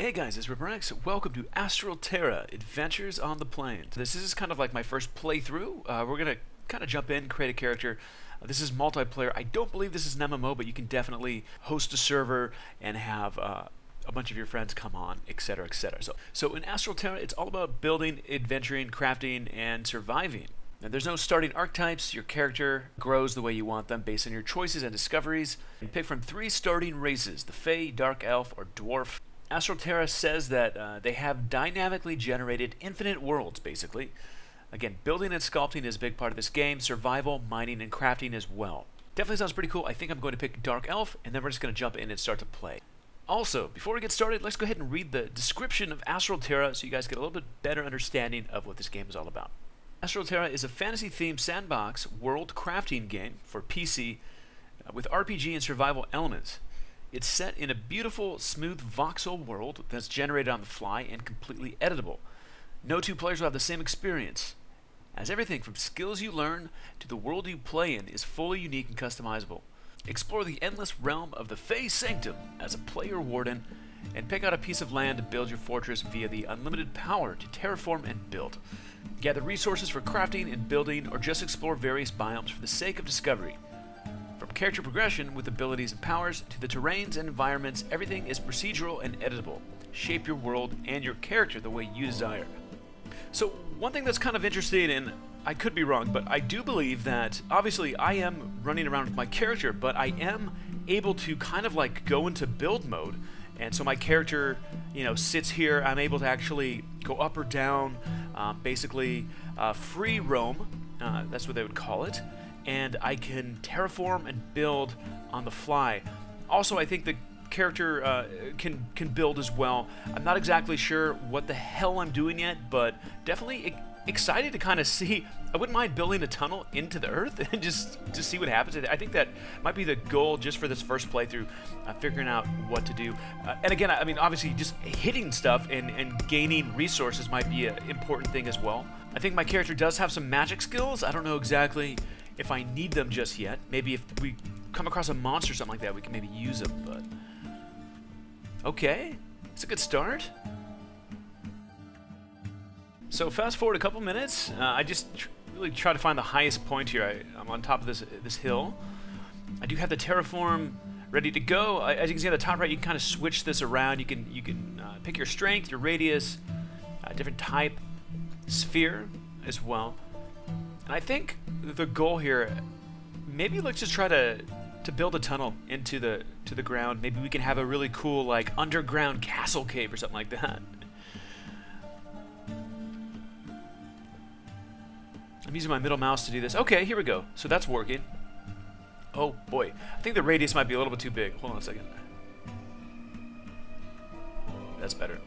Hey guys, it's RipperX. Welcome to Astral Terra, Adventures on the Plains. This is kind of like my first playthrough. We're going to kind of jump in, create a character. This is multiplayer. I don't believe this is an MMO, but you can definitely host a server and have a bunch of your friends come on, etc., etc. So in Astral Terra, it's all about building, adventuring, crafting, and surviving. Now, there's no starting archetypes. Your character grows the way you want them based on your choices and discoveries. You pick from 3 starting races, the Fae, Dark Elf, or Dwarf. Astral Terra says that they have dynamically generated infinite worlds, basically. Again, building and sculpting is a big part of this game, survival, mining, and crafting as well. Definitely sounds pretty cool. I think I'm going to pick Dark Elf, and then we're just going to jump in and start to play. Also, before we get started, let's go ahead and read the description of Astral Terra so you guys get a little bit better understanding of what this game is all about. Astral Terra is a fantasy-themed sandbox world crafting game for PC with RPG and survival elements. It's set in a beautiful, smooth voxel world that's generated on the fly and completely editable. No two players will have the same experience, as everything from skills you learn to the world you play in is fully unique and customizable. Explore the endless realm of the Fae Sanctum as a player warden, and pick out a piece of land to build your fortress via the unlimited power to terraform and build. Gather resources for crafting and building, or just explore various biomes for the sake of discovery. From character progression with abilities and powers to the terrains and environments, everything is procedural and editable. Shape your world and your character the way you desire. So one thing that's kind of interesting, and I could be wrong, but I do believe that obviously I am running around with my character, but I am able to kind of like go into build mode. And so my character, sits here. I'm able to actually go up or down, basically free roam. That's what they would call it. And I can terraform and build on the fly. Also, I think the character can build as well. I'm not exactly sure what the hell I'm doing yet, but definitely excited to kind of see. I wouldn't mind building a tunnel into the earth and just to see what happens. I think that might be the goal just for this first playthrough, figuring out what to do. And again, I mean, obviously just hitting stuff and gaining resources might be an important thing as well. I think my character does have some magic skills. I don't know exactly if I need them just yet. Maybe if we come across a monster or something like that, we can maybe use them, but... Okay, it's a good start. So fast forward a couple minutes. I just really try to find the highest point here. I'm on top of this hill. I do have the terraform ready to go. As you can see on the top right, you can kind of switch this around. You can pick your strength, your radius, different type, sphere as well. And I think the goal here, maybe let's just try to build a tunnel into the ground. Maybe we can have a really cool like underground castle cave or something like that. I'm using my middle mouse to do this. Okay, here we go. So that's working. Oh boy, I think the radius might be a little bit too big. Hold on a second. That's better.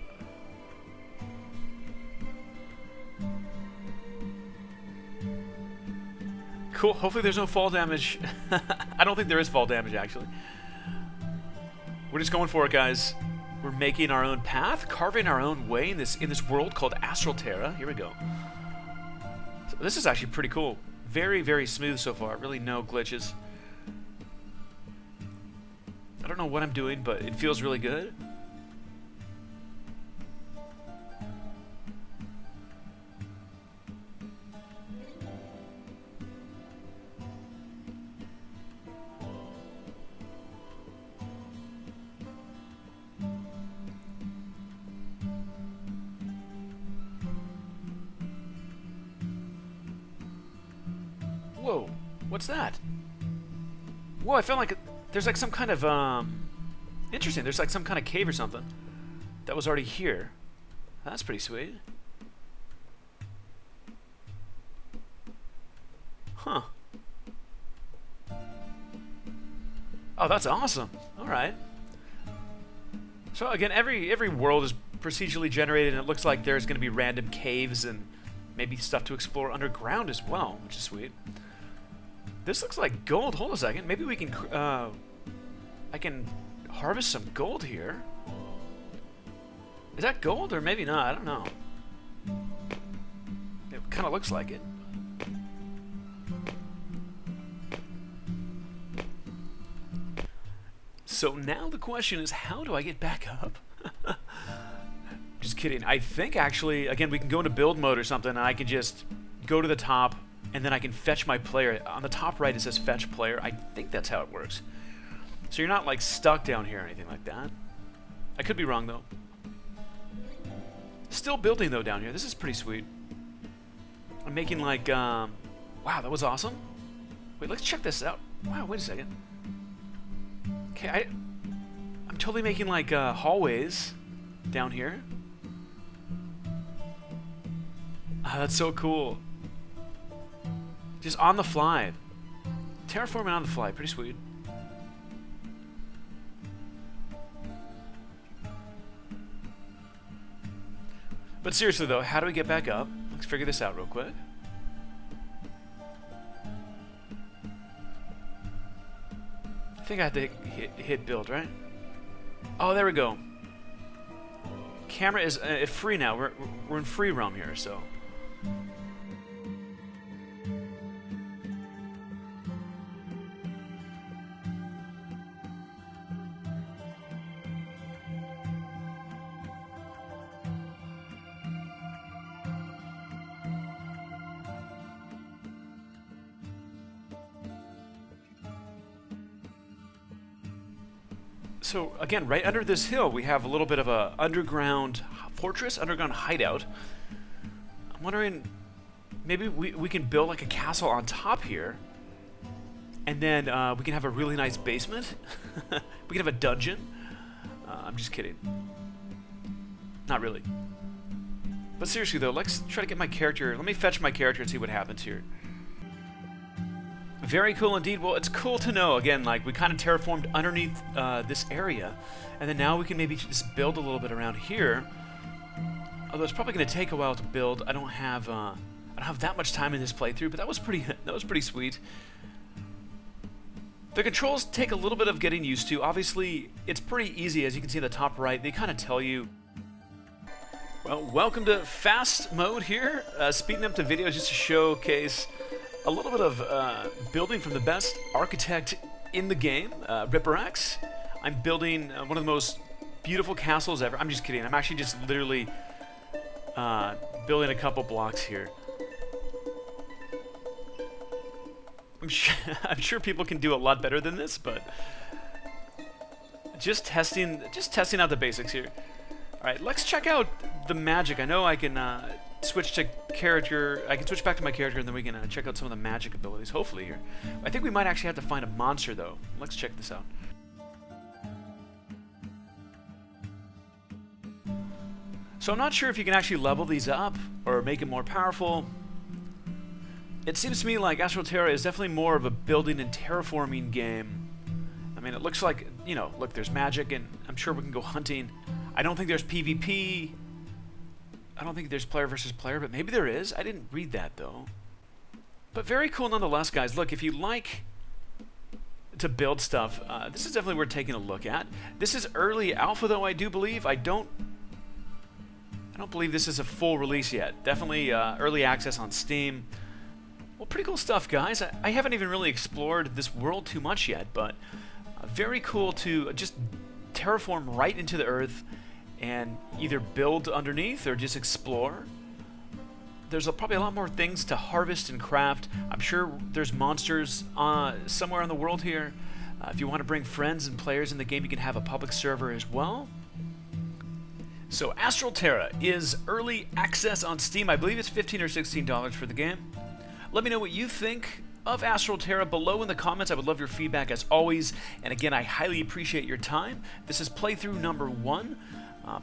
Cool, hopefully there's no fall damage. I don't think there is fall damage, actually. We're just going for it, guys. We're making our own path, carving our own way in this world called Astral Terra. Here we go. So this is actually pretty cool. Very, very smooth so far. Really no glitches. I don't know what I'm doing, but it feels really good. Whoa, what's that? Whoa, I felt like there's like some kind of, interesting. There's like some kind of cave or something that was already here. That's pretty sweet. Huh. Oh, that's awesome. All right. So again, every world is procedurally generated, and it looks like there's going to be random caves and maybe stuff to explore underground as well, which is sweet. This looks like gold. Hold a second. Maybe we can... I can harvest some gold here. Is that gold or maybe not? I don't know. It kind of looks like it. So now the question is, how do I get back up? kidding. I think actually, again, we can go into build mode or something, and I can just go to the top, and then I can fetch my player. On the top right, it says fetch player. I think that's how it works. So you're not like stuck down here or anything like that. I could be wrong though. Still building though down here. This is pretty sweet. I'm making like, wow, that was awesome. Wait, let's check this out. Wow, wait a second. Okay, I'm totally making like hallways down here. That's so cool. Just on the fly. Terraforming on the fly, pretty sweet. But seriously though, how do we get back up? Let's figure this out real quick. I think I have to hit build, right? Oh, there we go. Camera is free now. We're in free roam here, so. So again, right under this hill, we have a little bit of a underground fortress, underground hideout. I'm wondering, maybe we can build like a castle on top here, and then we can have a really nice basement. We can have a dungeon. I'm just kidding. Not really. But seriously though, let's try to get my character. Let me fetch my character and see what happens here. Very cool indeed. Well, it's cool to know, again, like we kind of terraformed underneath this area, and then now we can maybe just build a little bit around here. Although it's probably going to take a while to build. I don't have that much time in this playthrough, but that was pretty sweet. The controls take a little bit of getting used to. Obviously, it's pretty easy, as you can see in the top right. They kind of tell you. Well, welcome to fast mode here. Speeding up the videos just to showcase a little bit of building from the best architect in the game, RipperX. I'm building one of the most beautiful castles ever. I'm just kidding. I'm actually just literally building a couple blocks here. I'm sure people can do a lot better than this, but just testing out the basics here. All right, let's check out the magic. I know I can switch to character. I can switch back to my character, and then we can check out some of the magic abilities, hopefully here. I think we might actually have to find a monster, though. Let's check this out. So I'm not sure if you can actually level these up or make it more powerful. It seems to me like Astral Terra is definitely more of a building and terraforming game. I mean, it looks like, you know, look, there's magic, and I'm sure we can go hunting. I don't think there's PvP. I don't think there's player versus player, but maybe there is. I didn't read that, though. But very cool nonetheless, guys. Look, if you like to build stuff, this is definitely worth taking a look at. This is early alpha, though, I do believe. I don't believe this is a full release yet. Definitely early access on Steam. Well, pretty cool stuff, guys. I haven't even really explored this world too much yet, but very cool to just terraform right into the earth and either build underneath or just explore. There's probably a lot more things to harvest and craft. I'm sure there's monsters somewhere in the world here. If you want to bring friends and players in the game, you can have a public server as well. So Astral Terra is early access on Steam. I believe it's $15 or $16 for the game. Let me know what you think of Astral Terra below in the comments. I would love your feedback as always. And again, I highly appreciate your time. This is playthrough number 1.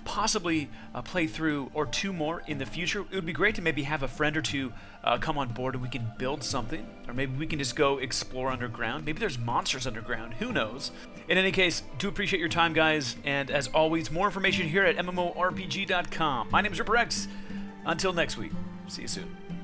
Possibly a playthrough or 2 more in the future. It would be great to maybe have a friend or two come on board and we can build something. Or maybe we can just go explore underground. Maybe there's monsters underground. Who knows? In any case, do appreciate your time, guys. And as always, more information here at MMORPG.com. My name is RipperX. Until next week. See you soon.